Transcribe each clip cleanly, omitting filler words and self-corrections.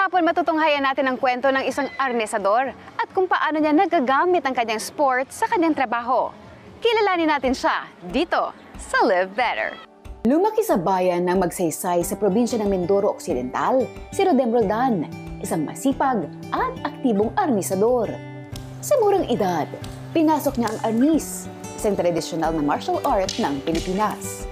hapon matutunghayan natin ang kwento ng isang arnesador at kung paano niya nagagamit ang kanyang sport sa kanyang trabaho. Kilalanin natin siya dito sa Live Better. Lumaki sa bayan ng Magsaysay sa probinsya ng Mindoro Occidental, si Rodem Roldan, isang masipag at aktibong arnesador. Sa murang edad, pinasok niya ang arnis, isang tradisyonal na martial art ng Pilipinas.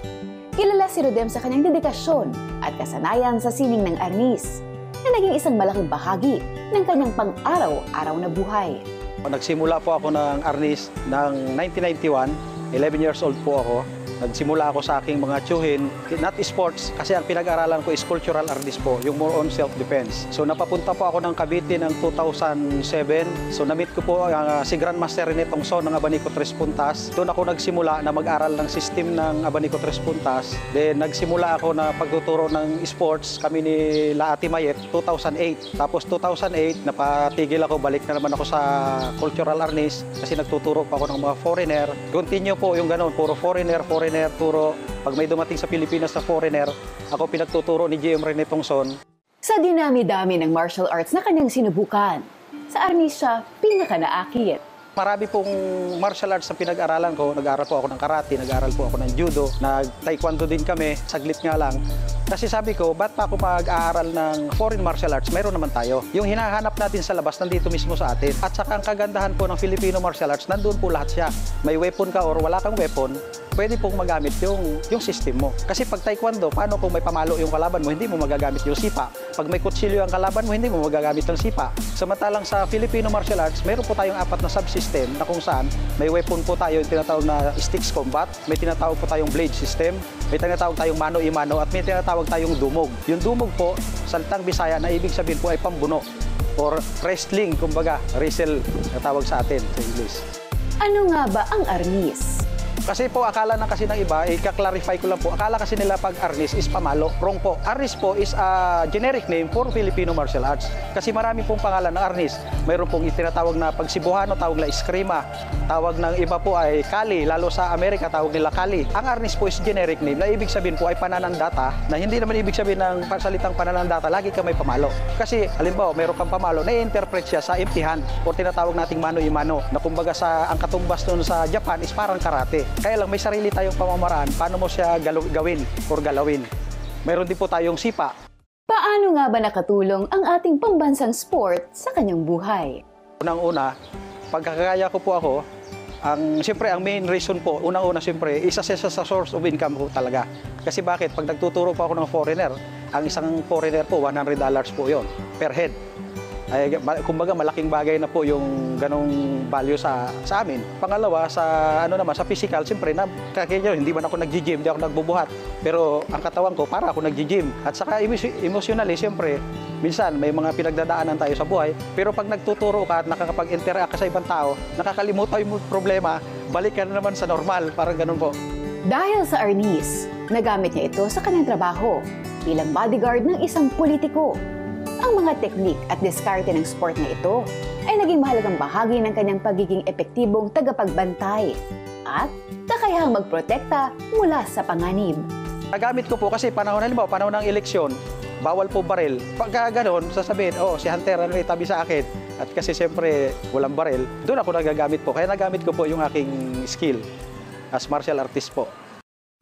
Kilala si Rodem sa kanyang dedikasyon at kasanayan sa sining ng arnis, na naging isang malaking bahagi ng kanyang pang-araw-araw na buhay. Nagsimula po ako ng arnis ng 1991, 11 years old po ako. Nagsimula ako sa aking mga tiyuhin, not sports, kasi ang pinag-aralan ko is cultural arnis po, yung more on self-defense. So napapunta po ako ng Cavite ng 2007. So na-meet ko po si Grandmaster Rene Tongson ng Abanico Tres Puntas. Doon ako nagsimula na mag-aral ng system ng Abanico Tres Puntas. Then nagsimula ako na pagtuturo ng sports kami ni La Ate Mayet 2008. Tapos 2008, napatigil ako, balik na naman ako sa cultural arnis kasi nagtuturo pa ako ng mga foreigner. Continue po yung ganun, puro foreigner, turo. Pag may dumating sa Pilipinas na foreigner, ako pinagtuturo ni GM Rene Tongson. Sa dinami-dami ng martial arts na kanyang sinubukan, sa arnis siya pinaka-naakit. Marami pong martial arts na pinag-aralan ko. Nag-aral po ako ng karate, nag-aral po ako ng judo, nag-taekwondo din kami, saglit nga lang. Kasi sabi ko, ba't pa ako mag-aaral ng foreign martial arts? Meron naman tayo. Yung hinahanap natin sa labas, nandito mismo sa atin. At saka ang kagandahan po ng Filipino martial arts, nandun po lahat siya. May weapon ka or wala kang weapon, pwede pong magamit yung system mo. Kasi pag taekwondo, paano kung may pamalo yung kalaban mo, hindi mo magagamit yung sipa. Pag may kutsilyo ang kalaban mo, hindi mo magagamit ang sipa. Samantalang sa Filipino martial arts, meron po tayong 4 na subsystem na kung saan may weapon po tayo, yung tinatawag na sticks combat, may tinatawag po tayong blade system, may tinatawag tayong mano-imano, at may tinatawag tayong dumog. Yung dumog po, salitang Bisaya na ibig sabihin po ay pambuno or wrestling, kumbaga, wrestle na tawag sa atin sa English. Ano nga ba ang arnis? Kasi po, akala na kasi ng iba, i-clarify ko lang po, akala kasi nila pag arnis is pamalo. Wrong po. Arnis po is a generic name for Filipino martial arts. Kasi marami pong pangalan ng arnis. Mayroon pong itinatawag na pag Cebuano, tawag na eskrima. Tawag ng iba po ay kali. Lalo sa Amerika, tawag nila kali. Ang arnis po is generic name na ibig sabihin po ay pananandata, na hindi naman ibig sabihin ng salitang pananandata, lagi ka may pamalo. Kasi, halimbawa, mayroon kang pamalo, na-interpret siya sa empty-hand o tinatawag nating mano-imano, na kumbaga sa, ang katumbas nun sa Japan is parang karate. Kaya lang may sarili tayong pamamaraan paano mo siya gawin or galawin. Mayroon din po tayong sipa. Paano nga ba nakatulong ang ating pambansang sport sa kanyang buhay? Unang-una, pagkakaya ko po ako, siyempre ang main reason po, unang-una siyempre, isa sa source of income ko talaga. Kasi bakit? Pag nagtuturo po ako ng foreigner, ang isang foreigner po, $100 po yon per head. Ay, kumbaga malaking bagay na po yung ganong value sa amin. Pangalawa, sa sa physical, siyempre kaya hindi man ako nag-gym, hindi ako nagbubuhat. Pero ang katawan ko, para ako nag-gym. At saka emotionally, siyempre, minsan may mga pinagdadaanan tayo sa buhay. Pero pag nagtuturo ka at nakakapag-interact ka sa ibang tao, nakakalimutan yung problema, balik ka na naman sa normal, parang ganun po. Dahil sa arnis, nagamit niya ito sa kanyang trabaho bilang bodyguard ng isang politiko. Ang mga teknik at diskarte ng sport na ito ay naging mahalagang bahagi ng kanyang pagiging epektibong tagapagbantay at kakayahang magprotekta mula sa panganib. Nagamit ko po kasi panahon ng eleksyon, bawal po baril. Pagka gano'n, sasabihin, si Hunter, tabi sa akin. At kasi siyempre walang baril, doon ako nagagamit po. Kaya nagamit ko po yung aking skill as martial artist po.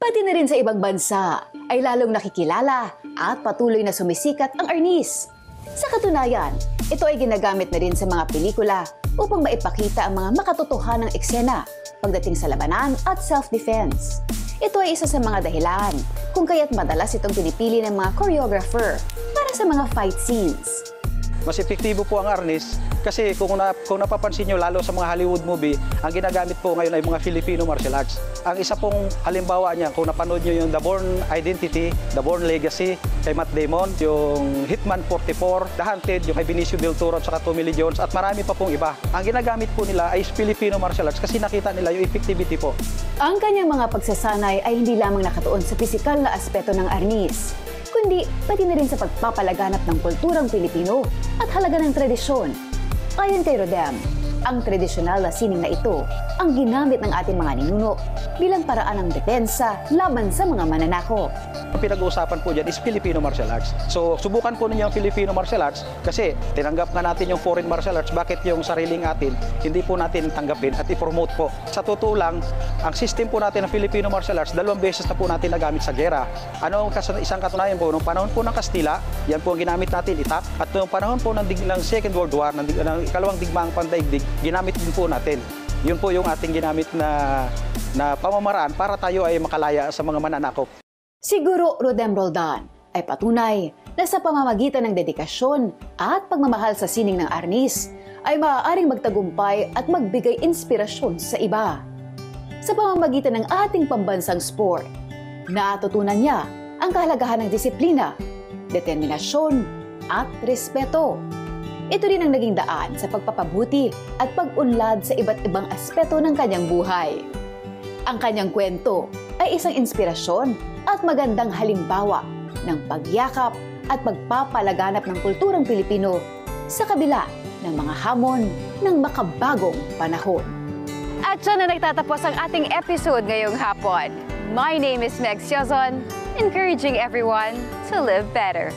Pati na rin sa ibang bansa ay lalong nakikilala at patuloy na sumisikat ang arnis. Sa katunayan, ito ay ginagamit na rin sa mga pelikula upang maipakita ang mga makatotohanang eksena pagdating sa labanan at self-defense. Ito ay isa sa mga dahilan kung kaya't madalas itong pinipili ng mga choreographer para sa mga fight scenes. Mas epektibo po ang arnis kasi kung napapansin nyo, lalo sa mga Hollywood movie, ang ginagamit po ngayon ay mga Filipino martial arts. Ang isa pong halimbawa niya, kung napanood nyo yung The Bourne Identity, The Bourne Legacy, kay Matt Damon, yung Hitman 44, The Hunted, yung kay Benicio del Toro at saka Tommy Lee Jones, at marami pa pong iba. Ang ginagamit po nila ay Filipino martial arts kasi nakita nila yung effectivity po. Ang kanyang mga pagsasanay ay hindi lamang nakatuon sa pisikal na aspeto ng arnis, kundi pati na rin sa pagpapalaganap ng kulturang Pilipino at halaga ng tradisyon. Ayon kay Rodem, Ang tradisyonal na sining na ito ang ginamit ng ating mga ninuno bilang paraan ng depensa laban sa mga mananakop. Ang pinag-uusapan po dyan is Filipino martial arts. So, subukan po ninyo ang Filipino martial arts kasi tinanggap nga natin yung foreign martial arts. Bakit yung sariling atin, hindi po natin tanggapin at i-promote po. Sa totoo lang, ang system po natin ng Filipino martial arts, 2 beses na po natin nagamit sa gera. Ano ang isang katunayan po? Noong panahon po ng Kastila, yan po ang ginamit natin, itak. At noong panahon po ng Second World War, ng ikalawang digmaang pandaigdig, ginamit din po natin. Yun po yung ating ginamit na pamamaraan para tayo ay makalaya sa mga mananakop. Siguro, Rodem Roldan, ay patunay na sa pamamagitan ng dedikasyon at pagmamahal sa sining ng arnis, ay maaaring magtagumpay at magbigay inspirasyon sa iba. Sa pamamagitan ng ating pambansang sport, natutunan niya ang kahalagahan ng disiplina, determinasyon at respeto. Ito rin ang naging daan sa pagpapabuti at pag-unlad sa iba't ibang aspeto ng kanyang buhay. Ang kanyang kwento ay isang inspirasyon at magandang halimbawa ng pagyakap at pagpapalaganap ng kulturang Pilipino sa kabila ng mga hamon ng makabagong panahon. At dyan na nagtatapos ang ating episode ngayong hapon. My name is Meg Siozon, encouraging everyone to live better.